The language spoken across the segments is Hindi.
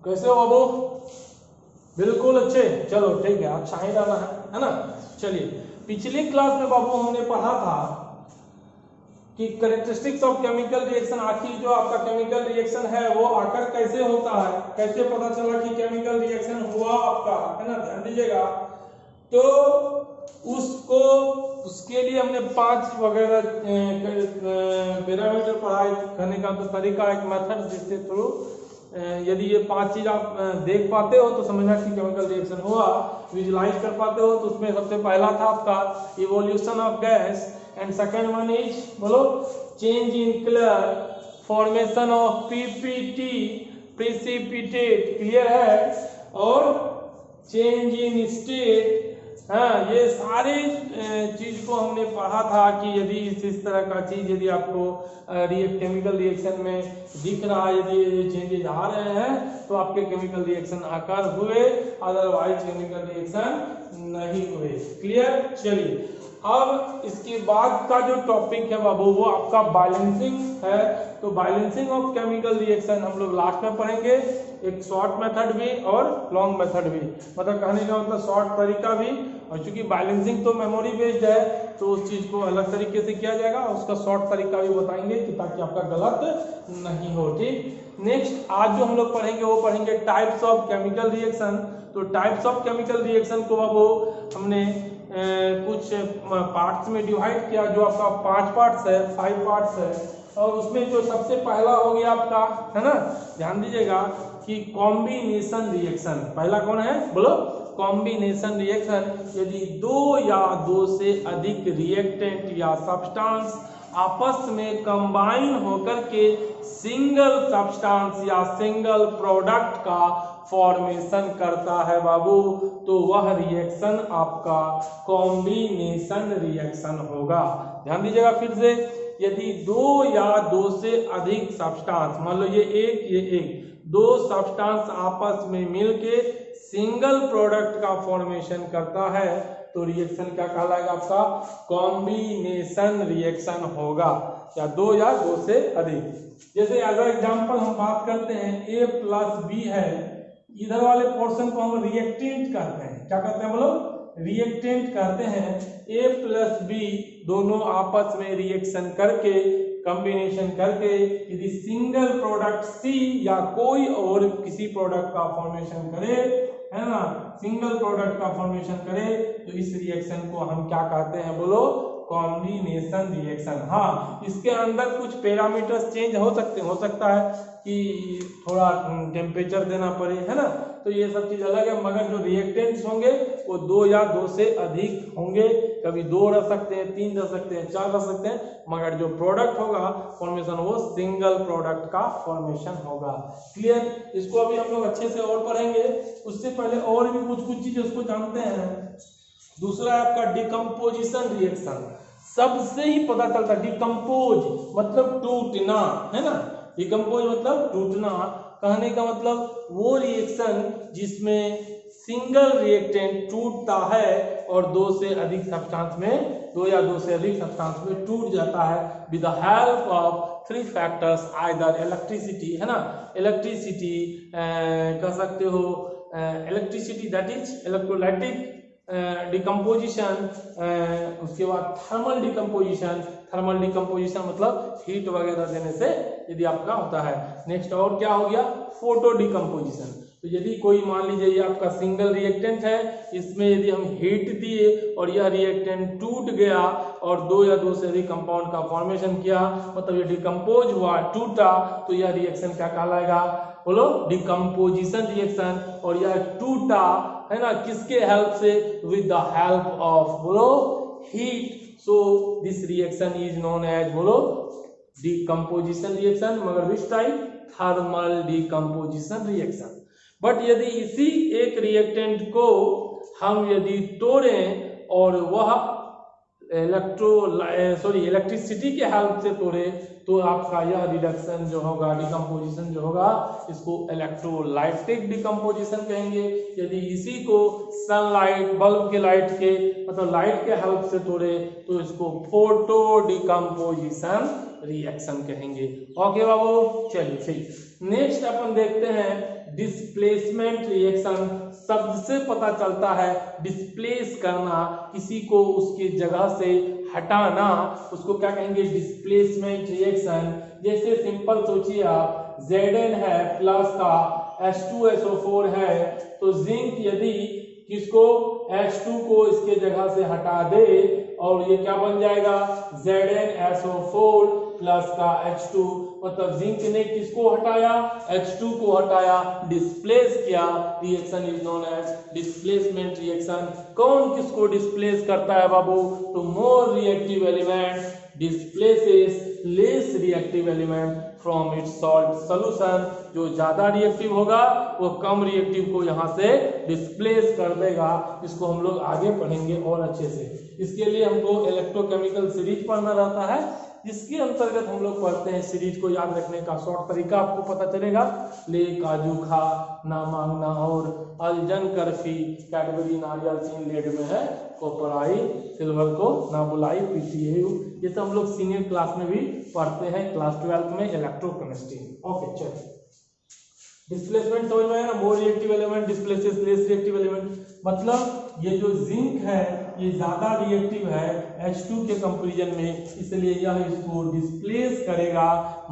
कैसे हो बाबू? बिल्कुल अच्छे। चलो ठीक है, अच्छा ही रहना है ना। चलिए, पिछली क्लास में बाबू हमने पढ़ा था कि कैरेक्टरिस्टिक्स ऑफ केमिकल रिएक्शन, आखिर जो आपका केमिकल रिएक्शन है वो आकर कैसे होता है, कैसे पता चला कि केमिकल रिएक्शन हुआ आपका, है ना। ध्यान दीजिएगा। तो उसको उसके लिए हमने 5 वगैरह पैरामीटर पढ़ाए करने का तो तरीका, एक मेथड जिसके थ्रू यदि ये 5 चीज आप देख पाते हो तो समझना कि केमिकल रिएक्शन हुआ। विजुलाइज कर पाते हो तो उसमें सबसे पहला था आपका evolution of gas, and second one is बोलो change in colour, formation of PPT precipitate, clear है, और चेंज इन स्टेट। हाँ, ये सारे चीज को हमने पढ़ा था कि यदि इस तरह का चीज यदि आपको केमिकल रिएक्शन में दिख रहा है, यदि ये चेंजेस आ रहे हैं तो आपके केमिकल रिएक्शन आकार हुए, अदरवाइज केमिकल रिएक्शन नहीं हुए। क्लियर। चलिए, अब इसके बाद का जो टॉपिक है बाबू वो आपका बैलेंसिंग है। तो बैलेंसिंग ऑफ केमिकल रिएक्शन हम लोग लास्ट में पढ़ेंगे, एक शॉर्ट मेथड भी और लॉन्ग मेथड भी, मतलब कहने का मतलब शॉर्ट तरीका भी, और चूंकि बैलेंसिंग तो मेमोरी बेस्ड है तो उस चीज को अलग तरीके से किया जाएगा, उसका शॉर्ट तरीका भी बताएंगे कि ताकि आपका गलत नहीं हो। ठीक। नेक्स्ट आज जो हम लोग पढ़ेंगे वो पढ़ेंगे टाइप्स ऑफ केमिकल रिएक्शन। तो टाइप्स ऑफ केमिकल रिएक्शन को बाबू हमने कुछ पार्ट्स में डिवाइड किया, जो आपका 5 पार्ट्स है, 5 पार्ट्स है, और उसमें जो सबसे पहला हो गया आपका, है ना, ध्यान दीजिएगा कि कॉम्बिनेशन रिएक्शन। पहला कौन है बोलो? Combination reaction. यदि 2 या 2 से अधिक रिएक्टेंट या सब्सटेंस आपस में कंबाइन होकर के सिंगल सब्सटेंस या सिंगल प्रोडक्ट का फॉर्मेशन करता है बाबू, तो वह रिएक्शन आपका कॉम्बिनेशन रिएक्शन होगा। ध्यान दीजिएगा फिर से, यदि 2 या 2 से अधिक सब्सटेंस, मान लो ये एक 2 सब्सटेंस आपस में मिलके सिंगल प्रोडक्ट का फॉर्मेशन करता है तो रिएक्शन क्या कहलाएगा? आपका कॉम्बिनेशन रिएक्शन होगा, या 2 या 2 से अधिक। जैसे एज एग्जांपल हम बात करते हैं A प्लस B है, इधर वाले पोर्शन को हम रिएक्टेंट कहते हैं। क्या कहते हैं बोलो? रिएक्टेंट कहते हैं। A प्लस B दोनों आपस में रिएक्शन करके, कॉम्बिनेशन करके, यदि सिंगल प्रोडक्ट C या कोई और किसी प्रोडक्ट का फॉर्मेशन करे, है ना, सिंगल प्रोडक्ट का फॉर्मेशन करे, तो इस रिएक्शन को हम क्या कहते हैं बोलो? Combination reaction. हाँ, इसके अंदर कुछ पैरामीटर्स चेंज हो सकता है कि थोड़ा टेम्परेचर देना पड़े, है ना, तो ये सब चीज अलग है, मगर जो रिएक्टेंट्स होंगे वो 2 या 2 से अधिक होंगे। कभी 2 रह सकते हैं, 3 रह सकते हैं, 4 रह सकते हैं, मगर जो प्रोडक्ट होगा फॉर्मेशन वो सिंगल प्रोडक्ट का फॉर्मेशन होगा। क्लियर। इसको अभी हम लोग अच्छे से और पढ़ेंगे, उससे पहले और भी कुछ चीजें उसको जानते हैं। दूसरा है आपका डिकम्पोजिशन रिएक्शन। सबसे ही पता चलता है डिकम्पोज मतलब टूटना, है ना। डिकम्पोज मतलब टूटना, कहने का मतलब वो रिएक्शन जिसमें सिंगल रिएक्टेंट टूटता है और 2 से अधिक सब्सटेंस में, 2 या 2 से अधिक सब्सटेंस में टूट जाता है with the help of 3 factors, either electricity, है ना, इलेक्ट्रिसिटी कह सकते हो, electricity that is electrolytic decomposition, उसके बाद थर्मल डिकम्पोजिशन। थर्मल डिकम्पोजिशन मतलब हीट वगैरह देने से यदि आपका होता है। नेक्स्ट और क्या हो गया? Photo decomposition. तो यदि कोई मान लीजिए ये आपका सिंगल रिएक्टेंट है, इसमें यदि हम हीट दिए और यह रिएक्टेंट टूट गया और 2 या 2 से अधिक कंपाउंड का फॉर्मेशन किया, मतलब ये डिकम्पोज हुआ, टूटा, तो यह रिएक्शन क्या कहलाएगा बोलो? Decomposition reaction. और यह टूटा, है ना, किसके हेल्प से? विद द हेल्प ऑफ बोलो heat. So this reaction is known as बोलो डिकम्पोजिशन रिएक्शन, मगर which type? Thermal decomposition reaction. But यदि इसी एक रिएक्टेंट को हम यदि तोड़ें और वह इलेक्ट्रिसिटी के हेल्प से तोड़े, तो आपका यह रिडक्शन जो होगा, डिकम्पोजिशन जो होगा, इसको इलेक्ट्रोलाइटिक डिकम्पोजिशन कहेंगे। यदि इसी को सनलाइट, बल्ब के लाइट के मतलब लाइट के हेल्प से तोड़े तो इसको फोटो डिकम्पोजिशन रिएक्शन कहेंगे। ओके बाबू, चलिए ठीक। नेक्स्ट अपन देखते हैं डिस्प्लेसमेंट रिएक्शन। शब्द से पता चलता है डिस्प्लेस करना, किसी को उसकी जगह से हटाना, उसको क्या कहेंगे, डिस्प्लेसमेंट रिएक्शन। जैसे सिंपल सोचिए आप, Zn है प्लस का H2SO4 है, तो जिंक यदि किसको, H2 को इसके जगह से हटा दे और ये क्या बन जाएगा, ZnSO4 प्लस का H2, मतलब जिंक ने किसको हटाया, H2 को हटाया, डिस्प्लेस किया। Reaction is known as displacement reaction. कौन किसको डिस्प्लेस करता है बाबू, तो more reactive element displaces less reactive element from its salt solution. जो ज्यादा रिएक्टिव होगा वो कम रिएक्टिव को यहाँ से डिस्प्लेस कर देगा। इसको हम लोग आगे पढ़ेंगे और अच्छे से। इसके लिए हमको इलेक्ट्रोकेमिकल सीरीज पढ़ना रहता है, जिसके अंतर्गत हम लोग पढ़ते हैं। सीरीज को याद रखने का शॉर्ट तरीका आपको पता चलेगा। ले काजू खा, ना मांगना और अलजन करफी, कैडबरी नारियल चीन लेड में है, कॉपर आई सिल्वर को ना बुलाई, पीटीयू। ये तो हम लोग सीनियर क्लास में भी पढ़ते हैं, क्लास 12 में इलेक्ट्रोकेमिस्ट्री। ओके चलिए, डिस्प्लेसमेंट समझ में आया ना, मोर reactive element displaces less reactive element. मतलब ये जो जिंक है ये ज्यादा रिएक्टिव है H2 के कंपैरिजन में, इसलिए यह इसको डिस्प्लेस करेगा।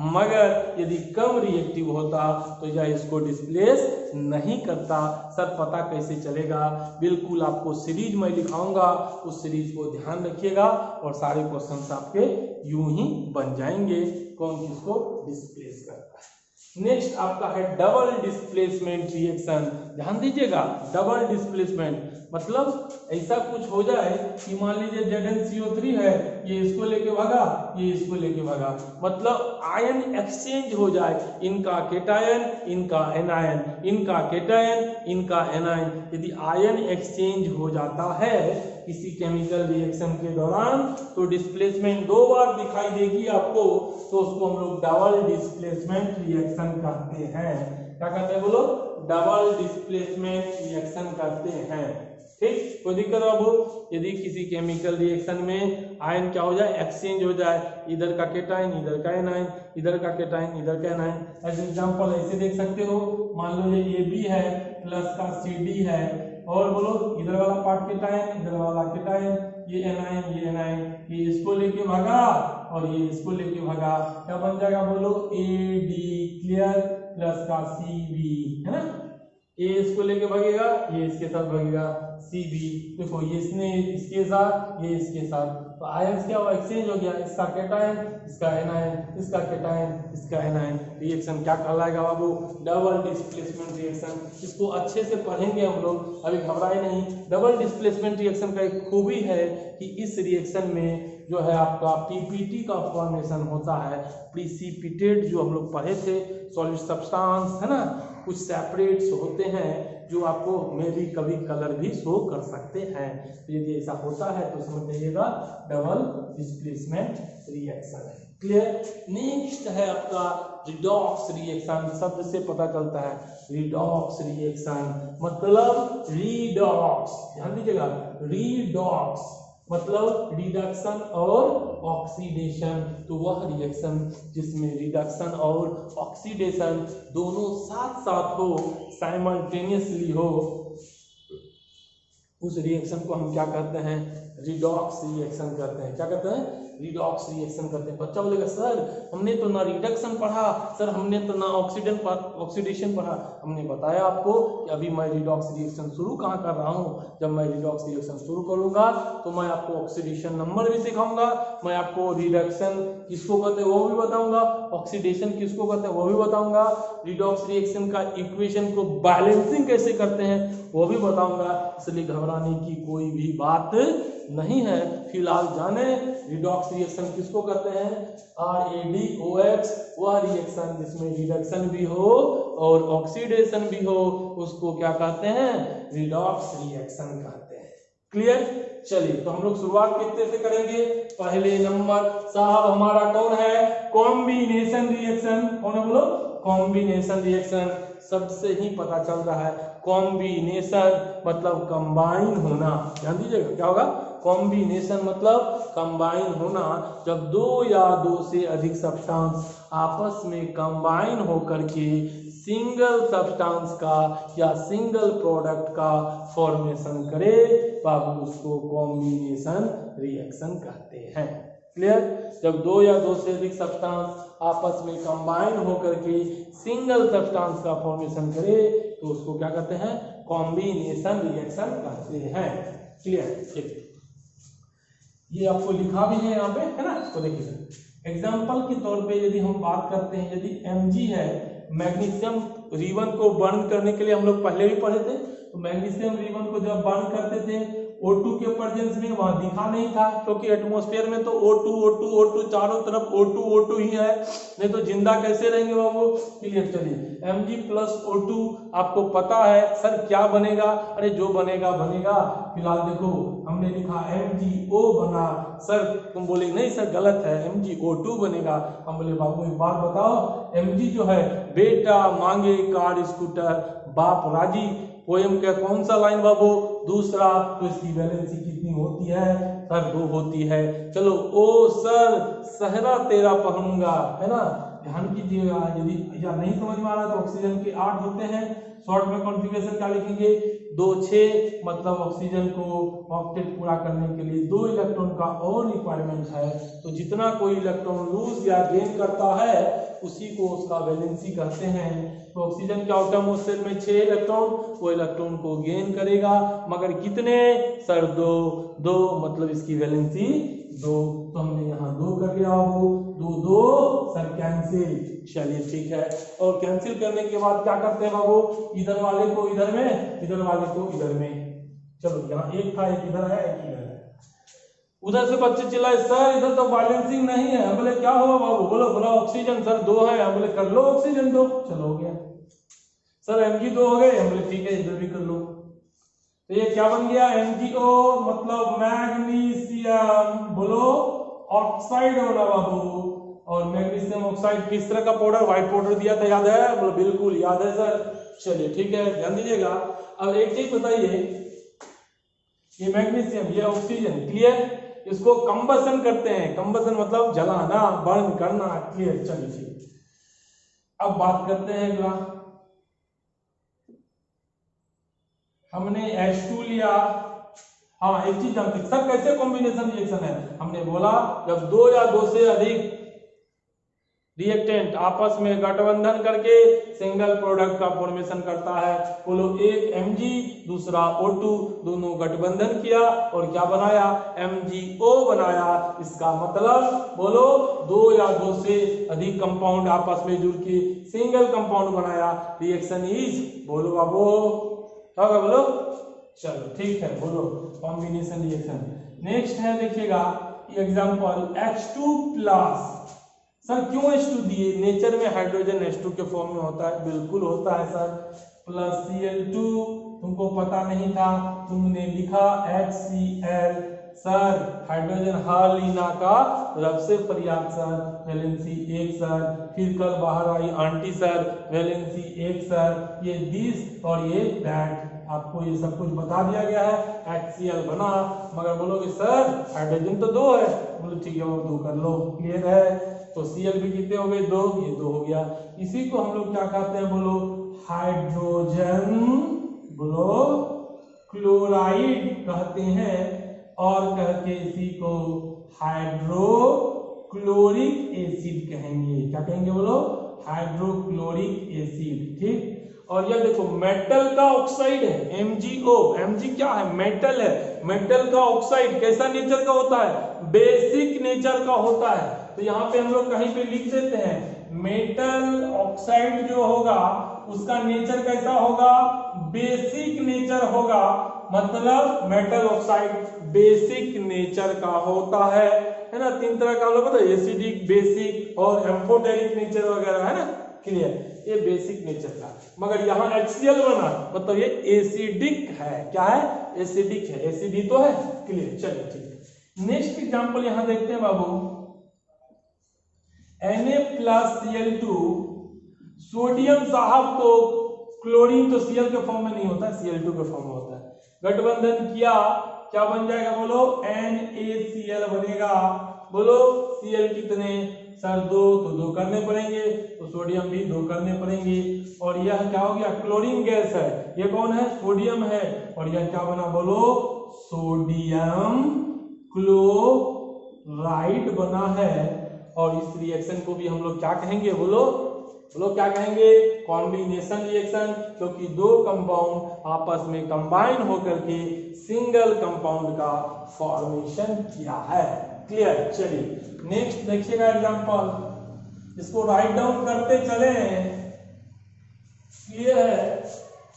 मगर यदि कम रिएक्टिव होता तो यह इसको डिस्प्लेस नहीं करता। सर पता कैसे चलेगा, बिल्कुल आपको सीरीज में लिखाऊंगा, उस सीरीज को ध्यान रखिएगा और सारे क्वेश्चंस आपके यूं ही बन जाएंगे, कौन किसको डिस्प्लेस करता है। नेक्स्ट आपका है डबल डिस्प्लेसमेंट रिएक्शन। ध्यान दीजिएगा, डबल डिस्प्लेसमेंट मतलब ऐसा कुछ हो जाए कि मान लीजिए ZnCO3 है, ये इसको लेके भागा, ये इसको लेके भागा, मतलब आयन एक्सचेंज हो जाए, इनका केटायन इनका एनायन, इनका केटायन इनका एनायन। यदि आयन एक्सचेंज हो जाता है किसी केमिकल रिएक्शन के दौरान तो डिस्प्लेसमेंट 2 बार दिखाई देगी आपको, तो उसको हम लोग डबल डिस्प्लेसमेंट रिएक्शन कहते हैं। क्या कहते हैं बोलो, डबल डिस्प्लेसमेंट रिएक्शन करते हैं। ठीक, कोई दिक्कत बाबू। यदि किसी केमिकल रिएक्शन में आयन क्या हो जाए, एक्सचेंज हो जाए, इधर का केटायन इधर का एनायन, इधर का केटायन इधर का एनायन। एज एग्जांपल ऐसे देख सकते हो, मान लो ये AB है प्लस का CD है, और बोलो इधर वाला पार्ट केटायन इधर वाला केटायन, ये एनायन, ये इसको लेके भागा और ये इसको लेके भागा, क्या बन जाएगा बोलो, AD क्लियर प्लस का CB, है ना। ए इसको लेके भागेगा, ये इसके साथ भागेगा, CB देखो, ये इसने इसके साथ, ये इसके साथ, तो आयंस क्या हुआ, एक्सचेंज हो गया, इसका केटायन इसका एनायन, इसका केटायन इसका एनायन। रिएक्शन क्या कहलाएगा बाबू, डबल डिस्प्लेसमेंट रिएक्शन। इसको अच्छे से पढ़ेंगे हम लोग, अभी घबराए नहीं। डबल डिस्प्लेसमेंट रिएक्शन का एक खूबी है कि इस रिएक्शन में जो है आपका PPT का फॉर्मेशन होता है, प्रिसिपिटेट, जो हम लोग पढ़े थे, सॉलिड सब्सटेंस, है ना, कुछ सेपरेट्स होते हैं जो आपको मे भी कभी कलर भी शो कर सकते हैं। तो यदि ऐसा होता है तो समझ जाइएगा डबल डिस्प्लेसमेंट रिएक्शन है। क्लियर। नेक्स्ट है आपका रिडॉक्स रिएक्शन। शब्द से पता चलता है रिडॉक्स रिएक्शन मतलब रिडॉक्स, ध्यान दीजिएगा, रिडॉक्स मतलब रिडक्शन और ऑक्सीडेशन। तो वह रिएक्शन जिसमें रिडक्शन और ऑक्सीडेशन दोनों साथ साथ हो, साइमल्टेनियसली हो, उस रिएक्शन को हम क्या कहते हैं, रिडॉक्स रिएक्शन कहते हैं। क्या कहते हैं, रिडॉक्स रिएक्शन करते हैं। बच्चा बोलेगा सर हमने तो ना रिडक्शन पढ़ा, सर हमने तो ना ऑक्सीडेशन पढ़ा। हमने बताया आपको कि अभी मैं रिडॉक्स रिएक्शन शुरू कहाँ कर रहा हूँ। जब मैं रिडॉक्स रिएक्शन शुरू करूंगा तो मैं आपको ऑक्सीडेशन नंबर भी सिखाऊंगा, मैं आपको रिडक्शन किसको कहते हैं वो भी बताऊंगा, ऑक्सीडेशन किसको कहते हैं वो भी बताऊंगा, रिडॉक्स रिएक्शन का इक्वेशन को बैलेंसिंग कैसे करते हैं वो भी बताऊंगा। इसलिए घबराने की कोई भी बात नहीं है। फिलहाल जाने रिडॉक्स रिएक्शन किसको कहते हैं, RADOX, वह रिएक्शन जिसमें रिडक्शन भी हो और ऑक्सीडेशन भी हो उसको क्या कहते हैं, रिडॉक्स रिएक्शन कहते हैं। क्लियर। चलिए तो हम लोग शुरुआत कितने से करेंगे, पहले नंबर साहब हमारा कौन है, कॉम्बिनेशन रिएक्शन। कौन है बोलो, कॉम्बिनेशन रिएक्शन। शब्द से ही पता चल रहा है। कॉम्बिनेशन मतलब कंबाइन होना, ध्यान दीजिएगा क्या होगा, कॉम्बिनेशन मतलब कंबाइन होना। जब दो या दो से अधिक सब्सटेंस आपस में कंबाइन होकर के सिंगल सब्सटेंस का या सिंगल प्रोडक्ट का फॉर्मेशन करे तो आप उसको कॉम्बिनेशन रिएक्शन कहते हैं। क्लियर? जब दो या दो से अधिक सब्सटेंस आपस में कंबाइन होकर के सिंगल सब्सटेंस का फॉर्मेशन करे तो उसको क्या कहते हैं, कॉम्बिनेशन रिएक्शन कहते हैं। क्लियर? ये आपको लिखा भी है यहाँ पे, है ना। तो देखिए एग्जाम्पल के तौर पे यदि हम बात करते हैं, यदि Mg है, मैग्नीशियम रिबन को बर्न करने के लिए हम लोग पहले भी पढ़े थे, तो मैग्नीशियम रिबन को जब बर्न करते थे O2 के प्रेजेंस में, वहां दिखा नहीं था क्योंकि एटमॉस्फेयर में तो O2 चारों तरफ O2 ही है, नहीं तो जिंदा कैसे रहेंगे बाबू। क्लियर? चलिए Mg प्लस O2 आपको पता है सर क्या बनेगा, अरे जो बनेगा बनेगा। फिलहाल देखो हमने लिखा MgO बना, सर तुम बोले नहीं सर गलत है, MgO2 बनेगा। हम बोले बाबू एक बात बताओ, Mg जो है बेटा मांगे कार स्कूटर बाप राजी, पोएम का कौन सा लाइन बाबू, दूसरा। तो इसकी वैलेंसी कितनी होती है सर, 2 होती है। चलो ओ सर सहरा तेरा पहनूंगा, है ना। ध्यान कीजिएगा, यदि या नहीं समझ में आ रहा तो ऑक्सीजन के 8 होते हैं, शॉर्ट में कॉन्फ़िगरेशन क्या लिखेंगे, 2 6 मतलब ऑक्सीजन को ऑक्टेट पूरा करने के लिए 2 इलेक्ट्रॉन का और रिक्वायरमेंट है। तो जितना कोई इलेक्ट्रॉन लूज या गेन करता है उसी को उसका वैलेंसी कहते हैं। तो ऑक्सीजन क्या होता है, उस सेल में 6 इलेक्ट्रॉन, वो इलेक्ट्रॉन को गेन करेगा, मगर कितने सर 2 मतलब इसकी वैलेंसी 2। तो हमने यहाँ 2 कर लिया, वो 2 सर कैंसिल। चलिए ठीक है, और कैंसिल करने के बाद क्या करते हैं बाबू, इधर वाले को इधर में, इधर वाले को इधर में। चलो यहाँ एक था, एक इधर है एक इधर है। उधर से बच्चे चिल्लाए सर इधर तो बैलेंसिंग नहीं है। हम बोले क्या हुआ बाबू, बोलो बोला ऑक्सीजन सर 2 है। हम बोले कर लो ऑक्सीजन 2, चलो हो गया। सर Mg 2 हो गए, हम बोले ठीक है इधर भी कर लो। तो ये क्या बन गया, MgO मतलब मैग्नीशियम, बोलो ऑक्साइड होना बाबू। और मैग्नीशियम ऑक्साइड किस तरह का पाउडर, व्हाइट पाउडर दिया था, याद है, बोलो बिल्कुल याद है सर। चलिए ठीक है, ध्यान दीजिएगा। अब एक चीज बताइए, ये मैग्नीशियम ये ऑक्सीजन, क्लियर, इसको कंबसन करते हैं, कंबसन मतलब जलाना, बर्न करना। क्लियर? चलिए ठीक, अब बात करते हैं अगला। हमने H2 लिया, हाँ एक चीज जानते सर कैसे कॉम्बिनेशन रिएक्शन है, हमने बोला जब 2 या 2 से अधिक रिएक्टेंट आपस में गठबंधन करके सिंगल प्रोडक्ट का फॉर्मेशन करता है। बोलो एक Mg दूसरा O2, दोनों गठबंधन किया और क्या बनाया, MgO बनाया। इसका मतलब बोलो 2 या 2 से अधिक कंपाउंड आपस में जुड़ के सिंगल कंपाउंड बनाया। रिएक्शन इज, बोलो बाबू क्या होगा, बोलो। चलो ठीक है, बोलो कॉम्बिनेशन रिएक्शन। नेक्स्ट है देखिएगा एग्जांपल H2 प्लस। सर क्यों H2 दिए, नेचर में हाइड्रोजन H2 के फॉर्म में होता है, बिल्कुल होता है सर। प्लस Cl2 तुमको पता नहीं था, तुमने लिखा HCl। सर हाइड्रोजन हर लीना का रब से पर्याप्त सर, वैलेंसी 1 सर। फिर कल बाहर आई आंटी सर, वैलेंसी 1 सर। ये दिस और ये दैट, आपको ये सब कुछ बता दिया गया है। HCl बना, मगर बोलोगे सर हाइड्रोजन तो 2 है, बोलो ठीक है और 2 कर लो। क्लियर है? तो Cl भी कितने हो गए, 2, ये 2 हो गया। इसी को हम लोग क्या कहते हैं, बोलो हाइड्रोजन, बोलो क्लोराइड कहते हैं, और कहते इसी को हाइड्रोक्लोरिक एसिड कहेंगे। क्या कहेंगे, बोलो हाइड्रोक्लोरिक एसिड। ठीक, और यह देखो मेटल का ऑक्साइड है MgO। Mg क्या है, मेटल है। मेटल का ऑक्साइड कैसा नेचर का होता है, बेसिक नेचर का होता है। तो यहाँ पे हम लोग कहीं पे लिख देते हैं मेटल ऑक्साइड जो होगा उसका नेचर कैसा होगा, बेसिक नेचर होगा। मतलब मेटल ऑक्साइड बेसिक नेचर का होता है ना। 3 तरह का हम लोग पता है, एसिडिक, बेसिक और एम्फोटेरिक नेचर वगैरह, है ना। क्लियर? ये बेसिक नेचर का, मगर यहाँ HCl बना मतलब ये एसिडिक है। क्या है, एसिडिक है, एसिड ही तो है। क्लियर? चलिए ठीक है, नेक्स्ट एग्जांपल यहाँ देखते हैं बाबू। Na+Cl2, सोडियम साहब को क्लोरीन तो Cl के फॉर्म में नहीं होता है, Cl2 के फॉर्म में होता है। गठबंधन किया, क्या बन जाएगा बोलो, NaCl बनेगा। बोलो Cl कितने सर, 2, तो 2 करने पड़ेंगे, तो सोडियम भी 2 करने पड़ेंगे। और यह क्या हो गया, क्लोरीन गैस है, ये कौन है, सोडियम है, और यह क्या बना बोलो, सोडियम क्लोराइड बना है। और इस रिएक्शन को भी हम लोग क्या कहेंगे, बोलो बोलो क्या कहेंगे, कॉम्बिनेशन रिएक्शन, क्योंकि 2 कंपाउंड आपस में कंबाइन होकर के सिंगल कंपाउंड का फॉर्मेशन किया है। क्लियर। चलिए नेक्स्ट देखिएगा एग्जांपल, इसको राइट डाउन करते चले। क्लियर है।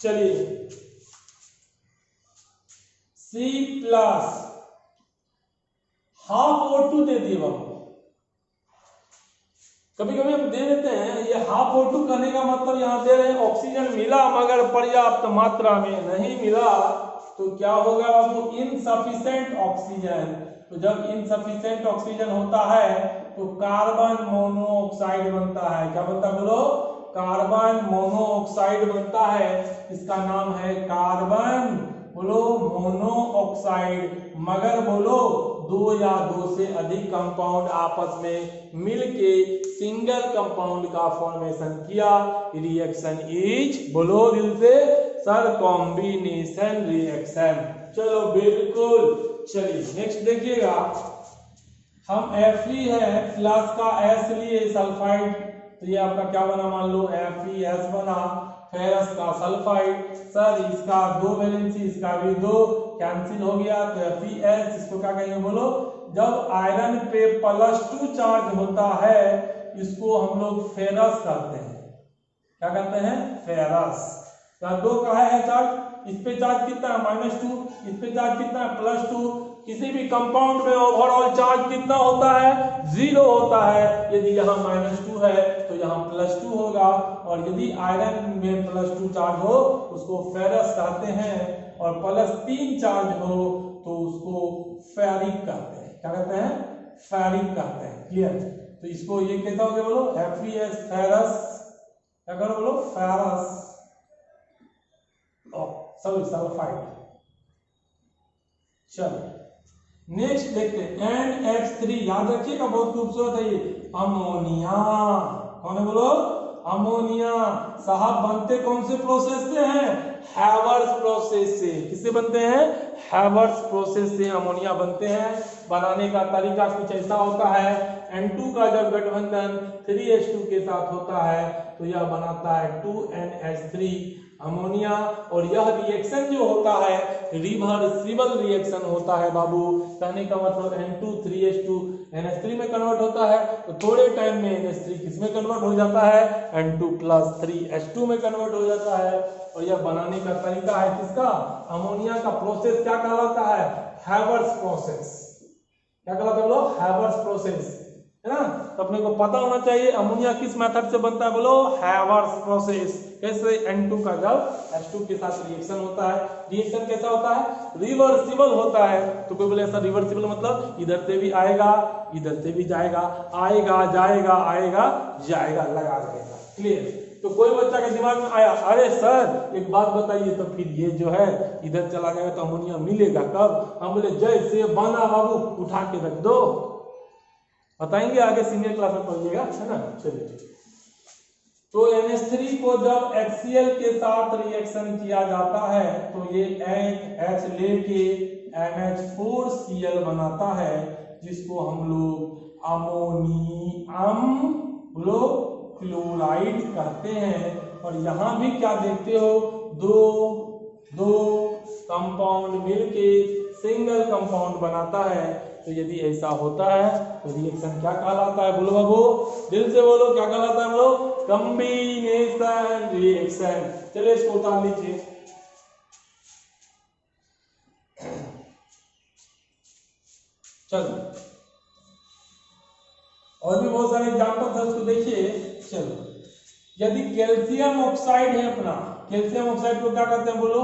चलिए C+ हाफ O2 दे दिए बाबू। कभी कभी हम दे देते हैं, ये हाफ O2 करने का मतलब यहाँ दे रहे हैं ऑक्सीजन मिला मगर पर्याप्त मात्रा में नहीं मिला, तो क्या होगा बाबू, इनसफिशिएंट ऑक्सीजन। तो जब इनसफिशिएंट ऑक्सीजन होता है तो कार्बन मोनोऑक्साइड बनता है। क्या बनता है बोलो, कार्बन मोनोऑक्साइड बनता है। इसका नाम है कार्बन बोलो मोनोऑक्साइड। मगर बोलो 2 या 2 से अधिक कंपाउंड आपस में मिलके सिंगल कंपाउंड का फॉर्मेशन किया, रिएक्शन इज बोलो दिल से सर, कॉम्बिनेशन रिएक्शन। चलो बिल्कुल। चलिए नेक्स्ट देखिएगा, हम Fe है प्लस का S लिए सल्फाइड, तो ये आपका क्या बना, मान लो FeS बना, फेरस का सल्फाइड। सर इसका 2 वैलेंसी, इसका भी 2 कैंसिल हो गया, तो Fe(S) इसको क्या कहेंगे बोलो, जब आयरन पे +2 चार्ज होता है इसको हम लोग फेरस कहते हैं। क्या कहते हैं, फेरस। 2 का है चार्ज, इस पे चार्ज कितना है -2, इस पे चार्ज कितना है +2। किसी भी कंपाउंड में ओवरऑल चार्ज कितना होता है, 0 होता है। यदि यहाँ -2 है तो यहाँ +2 होगा, और यदि आयरन में +2 चार्ज हो उसको फेरस कहते हैं, और +3 चार्ज हो तो उसको फेरिक कहते हैं। क्या कहते हैं, फेरिक कहते हैं। क्लियर। तो इसको ये कैसा हो गया बोलो, Fe(S) फेरस, क्या करो बोलो, फेरस सल्फाइड। चलो नेक्स्ट देखते हैं NH3। याद रखिएगा बहुत खूबसूरत है ये, अमोनिया। कौन है बोलो, अमोनिया। साहब बनते कौन से प्रोसेस से हैं, हैवर्स प्रोसेस से। किससे बनते हैं, हैवर्स प्रोसेस से अमोनिया बनते हैं। बनाने का तरीका कुछ ऐसा होता है, N2 का जब गठबंधन 3H2 के साथ होता है तो यह बनाता है 2NH3 अमोनिया। और यह रिएक्शन जो होता है रिवर्सिबल रिएक्शन होता है बाबू। कहने का मतलब N2 3H2 NH3 में कन्वर्ट होता है, तो थोड़े टाइम में NH3 किस में कन्वर्ट हो जाता है, N2 + 3H2 में कन्वर्ट हो जाता है। और यह बनाने का तरीका है किसका, अमोनिया का। प्रोसेस क्या कहलाता है, हैवर्स प्रोसेस। क्या कहलाता है बोलो, हैवर्स प्रोसेस, है ना। तो अपने को पता होना चाहिए अमोनिया किस मेथड से बनता है, बोलो हैवर्स प्रोसेस। कैसे, N2 का जब H2 के साथ रिएक्शन होता है, रिएक्शन कैसा होता है, रिवर्सिबल होता है। तो कोई बोले ऐसा रिवर्सिबल मतलब इधर से भी आएगा इधर से भी जाएगा, आएगा जाएगा आएगा जाएगा, लगा रहेगा। क्लियर। तो कोई बच्चा के दिमाग में आया, अरे सर एक बात बताइए, तो फिर ये जो है इधर चला जाएगा तो अमोनिया मिलेगा कब। हम बोले जैसे बना बाबू उठा के रख दो, बताएंगे आगे सीनियर क्लास में पढ़िएगा, है ना। चलिए, तो NH3 को जब HCl के साथ रिएक्शन किया जाता है तो ये H लेके NH4Cl बनाता है, जिसको हम लोग अमोनियम बोलो क्लोराइड कहते हैं। और यहाँ भी क्या देखते हो, दो कंपाउंड मिलके सिंगल कंपाउंड बनाता है। तो यदि ऐसा होता है तो रिएक्शन क्या कहलाता है, बोलो बाबू दिल से बोलो, क्या कहलाता है बोलो, कॉम्बिनेशन रिएक्शन। चलिए इसको उतार लीजिए। चलो और भी बहुत सारे एग्जांपल है, उसको देखिए। चलो, यदि कैल्शियम ऑक्साइड है अपना, कैल्शियम ऑक्साइड को क्या कहते हैं बोलो,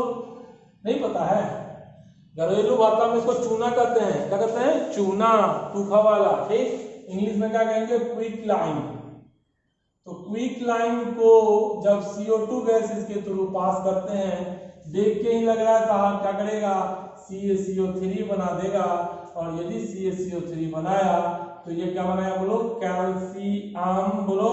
नहीं पता है, घरेलू भाषा में इसको चूना कहते हैं। क्या कहते हैं, चूना, सूखा वाला। ठीक, इंग्लिश में क्या कहेंगे, क्विक लाइम। तो क्विक लाइन को जब CO2 गैस इसके थ्रू पास करते हैं, देख के ही लग रहा था क्या करेगा, CaCO3 बना देगा। और यदि CaCO3 बनाया तो ये क्या बनाया बोलो, कैल्शियम बोलो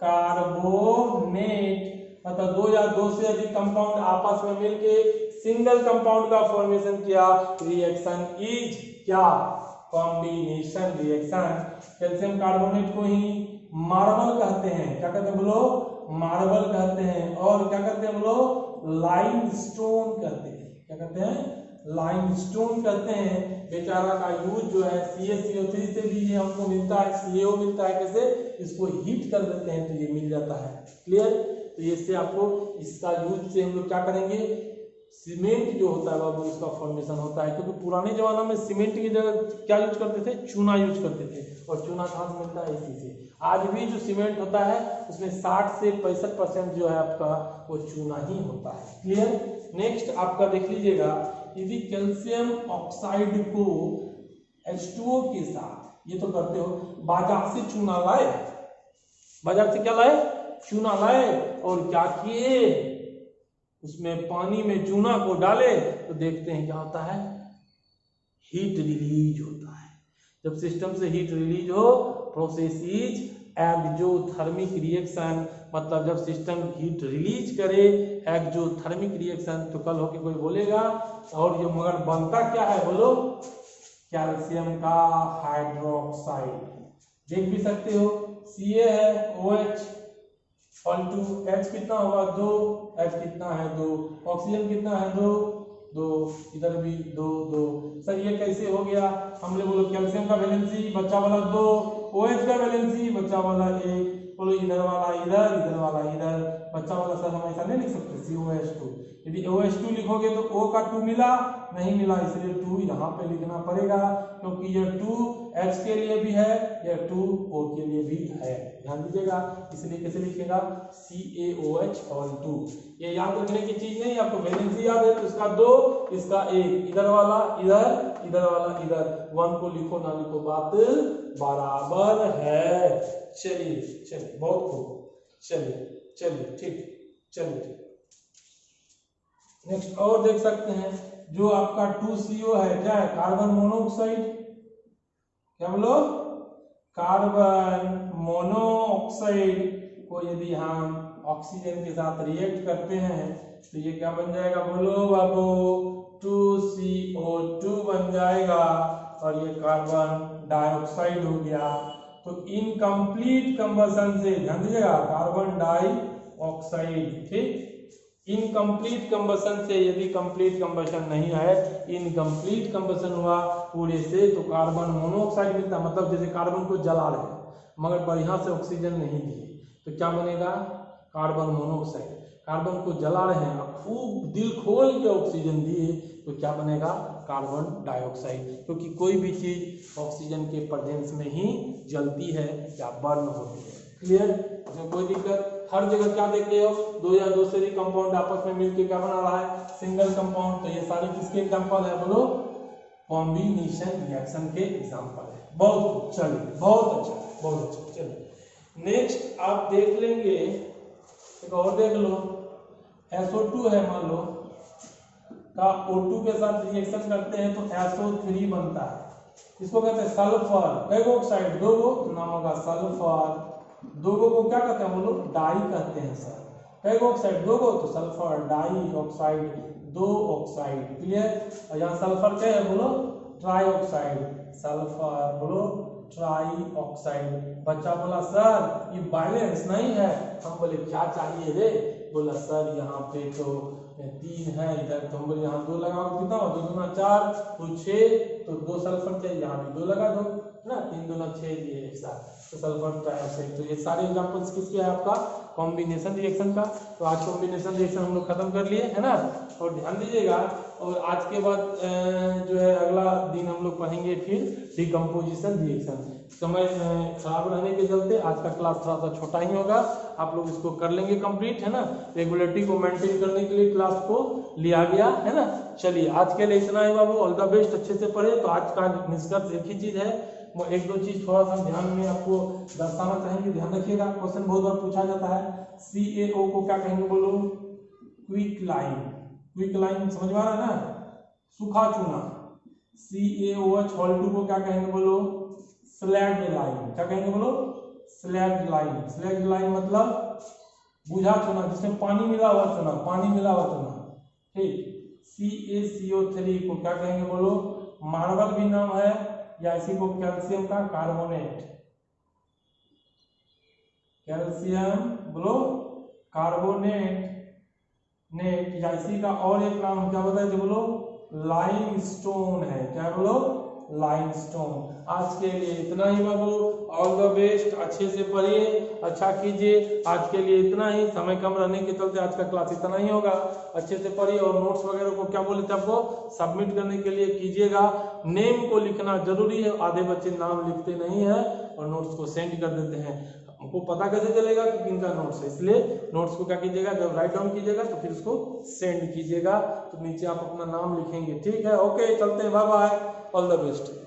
कार्बोनेट। मतलब दो या दो से अधिक कंपाउंड आपस में मिलके सिंगल कंपाउंड का फॉर्मेशन किया। रिएक्शन इज क्या, कॉम्बिनेशन रिएक्शन। कैल्शियम कार्बोनेट को ही मार्बल कहते हैं, क्या कहते हैं बोलो, मार्बल कहते हैं। और क्या कहते हैं बोलो, लाइमस्टोन कहते हैं। क्या कहते हैं, लाइमस्टोन कहते हैं। बेचारा का यूज जो है CaCO3 से भी ये हमको मिलता है, CO मिलता है। कैसे, इसको हीट कर देते हैं तो ये मिल जाता है। क्लियर। तो इससे आपको इसका यूज से हम लोग क्या करेंगे, सीमेंट जो होता है बाबू इसका फॉर्मेशन होता है। क्योंकि पुराने जमाना में सीमेंट की जगह क्या यूज करते थे, चूना यूज करते थे। और चूना कहाँ से मिलता है, इसी से। आज भी जो सीमेंट होता है उसमें 60 से 65% जो है आपका वो चूना ही होता है। क्लियर। नेक्स्ट आपका देख लीजिएगा, यदि कैल्शियम ऑक्साइड को H2O के साथ, ये तो करते हो, बाजार से चूना लाए, बाजार से क्या लाए, चूना लाए, और क्या किए, उसमें पानी में चूना को डाले तो देखते हैं क्या होता है, हीट रिलीज होता है। जब सिस्टम से हीट रिलीज हो, प्रोसेस इज एक्सोथर्मिक रिएक्शन। मतलब जब सिस्टम हीट रिलीज करे, एक्सोथर्मिक रिएक्शन, तो कल होके कोई बोलेगा। और ये मगर बनता क्या है बोलो, कैल्शियम का हाइड्रोक्साइड। देख भी सकते हो, Ca है OH और 2 H कितना होगा 2, H कितना है 2, ऑक्सीजन कितना है 2, 2, इधर भी 2, 2। सर ये कैसे हो गया, हमने बोलो कैल्शियम का वैलेंसी बच्चा वाला 2, OH का वैलेंसी बच्चा वाला 1, बोलो इधर वाला इधर, इधर वाला इधर, बच्चा वाला। सर हम ऐसा नहीं लिख सकते COH2। यदि OH2 लिखोगे तो O का 2 मिला नहीं मिला, इसलिए 2 यहाँ पे लिखना पड़ेगा। क्योंकि ये 2 H के लिए भी है, ये 2 O के लिए भी है, ध्यान दीजिएगा। इसलिए कैसे लिखेगा, CaOH और 2। ये याद रखने की चीज नहीं, आपको वैलेंसी याद है तो इसका 2, इसका 1, इधर वाला इधर, इधर वाला इधर। 1 को लिखो ना लिखो बात बराबर है। चलिए चलिए, बहुत खूब, चलिए चलिए ठीक, चलिए ठीक। नेक्स्ट और देख सकते हैं, जो आपका 2CO है, क्या है, कार्बन मोनोऑक्साइड। क्या बोलो, कार्बन मोनोऑक्साइड को यदि हम ऑक्सीजन के साथ रिएक्ट करते हैं तो ये क्या बन जाएगा बोलो बाबू, 2CO2 बन जाएगा। और ये कार्बन डाइऑक्साइड हो गया। तो इनकम्प्लीट कंबशन से, ध्यान दीजिएगा, कार्बन डाइऑक्साइड, ठीक। इनकम्प्लीट कंबशन से, यदि कंप्लीट कंबशन नहीं है, इनकम्प्लीट कंबशन हुआ पूरे से, तो कार्बन मोनोऑक्साइड मिलता है। मतलब जैसे कार्बन को जला रहे हैं मगर बढ़िया से ऑक्सीजन नहीं दिए, तो क्या बनेगा, कार्बन मोनोऑक्साइड। कार्बन को जला रहे हैं, खूब दिल खोल के ऑक्सीजन दिए, तो क्या बनेगा, कार्बन डाइऑक्साइड। क्योंकि कोई भी चीज ऑक्सीजन के प्रेजेंस में ही जलती है या बर्न होती है। क्लियर, इसमें कोई दिक्कत। हर जगह क्या देख रहे हो, 2 या 2 से अधिक कंपाउंड आपस में मिलकर क्या बना रहा है, सिंगल कंपाउंड। तो ये सारे किसके एग्जांपल है बोलो, कॉम्बिनेशन रिएक्शन के एग्जांपल है। बहुत चलिए, बहुत अच्छा, बहुत अच्छा। चलिए नेक्स्ट आप देख लेंगे, एक और देख लो, SO2 है मान लो, का O2 के साथ रिएक्शन करते हैं तो SO3 बनता है। इसको कहते हैं सल्फर। कई ऑक्साइड, 2 गो, नाम होगा सल्फर। 2 गो को क्या कहते हैं बोलो, डाई कहते हैं सर। कई ऑक्साइड 2 गो, तो sulphur dioxide, 2 oxide. Clear. और यहाँ सल्फर क्या है बोलो, ट्राई ऑक्साइड, सल्फर बोलो ट्राई ऑक्साइड। बच्चा बोला सर ये बैलेंस नहीं है। हम बोले क्या चाहिए रे, बोला सर यहाँ पे तो 3 है इधर, तो हम बोले यहाँ 2 लगाओ, कितना हो, 2 दूना 4, तो 6, तो 2 सल्फर चाहिए, यहाँ भी 2 लगा दो ना, 3 दूना 6, ये एक साथ, तो सल्फर ट्राइऑक्साइड। तो ये सारे एग्जांपल्स किसके है आपका, कॉम्बिनेशन रिएक्शन का। तो आज कॉम्बिनेशन रिएक्शन हम लोग खत्म कर लिए है ना। और ध्यान दीजिएगा, और आज के बाद जो है अगला दिन हम लोग पढ़ेंगे फिर डिकम्पोजिशन रिएक्शन। समय खराब रहने के चलते आज का क्लास थोड़ा सा छोटा ही होगा, आप लोग इसको कर लेंगे कंप्लीट, है ना। रेगुलरिटी को मेंटेन करने के लिए क्लास को लिया गया है ना। चलिए आज के लिए इतना ही बाबू, ऑल द बेस्ट, अच्छे से पढ़े। तो आज का निष्कर्ष एक ही चीज है, एक दो चीज थोड़ा सा ध्यान में आपको दर्शाना चाहेंगे, ध्यान रखिएगा। क्वेश्चन बहुत बार पूछा जाता है, CaO को क्या कहेंगे बोलो? Quick lime. क्विक लाइम समझ में आ रहा है ना? सूखा चूना। CaOH2 को क्या कहेंगे बोलो? Slagged lime. क्या कहेंगे बोलो? Slagged lime. स्लैग्ड लाइम मतलब बुझा चूना, जिसमें पानी मिला हुआ चूना, पानी मिला हुआ चूना, ठीक। CaCO3 को क्या कहेंगे बोलो? मार्बल भी नाम है, या इसी को कैल्शियम का कार्बोनेट। कैल्शियम बोलो कार्बोनेट नेट, या इसी का और एक नाम क्या बताए थे बोलो? लाइमस्टोन है। क्या बोलो? लाइमस्टोन। आज के लिए इतना ही बाबू, ऑल द बेस्ट। अच्छे से पढ़िए, अच्छा कीजिए। आज के लिए इतना ही, समय कम रहने के चलते आज का क्लास इतना ही होगा। अच्छे से पढ़िए और नोट्स वगैरह को क्या बोले थे आपको सबमिट करने के लिए कीजिएगा। नेम को लिखना जरूरी है, आधे बच्चे नाम लिखते नहीं है और नोट्स को सेंड कर देते हैं। हमको पता कैसे चलेगा कि किनका नोट्स है? इसलिए नोट्स को क्या कीजिएगा, जब राइट डाउन कीजिएगा तो फिर उसको सेंड कीजिएगा, तो नीचे आप अपना नाम लिखेंगे। ठीक है, ओके, चलते हैं, bye bye, all the best.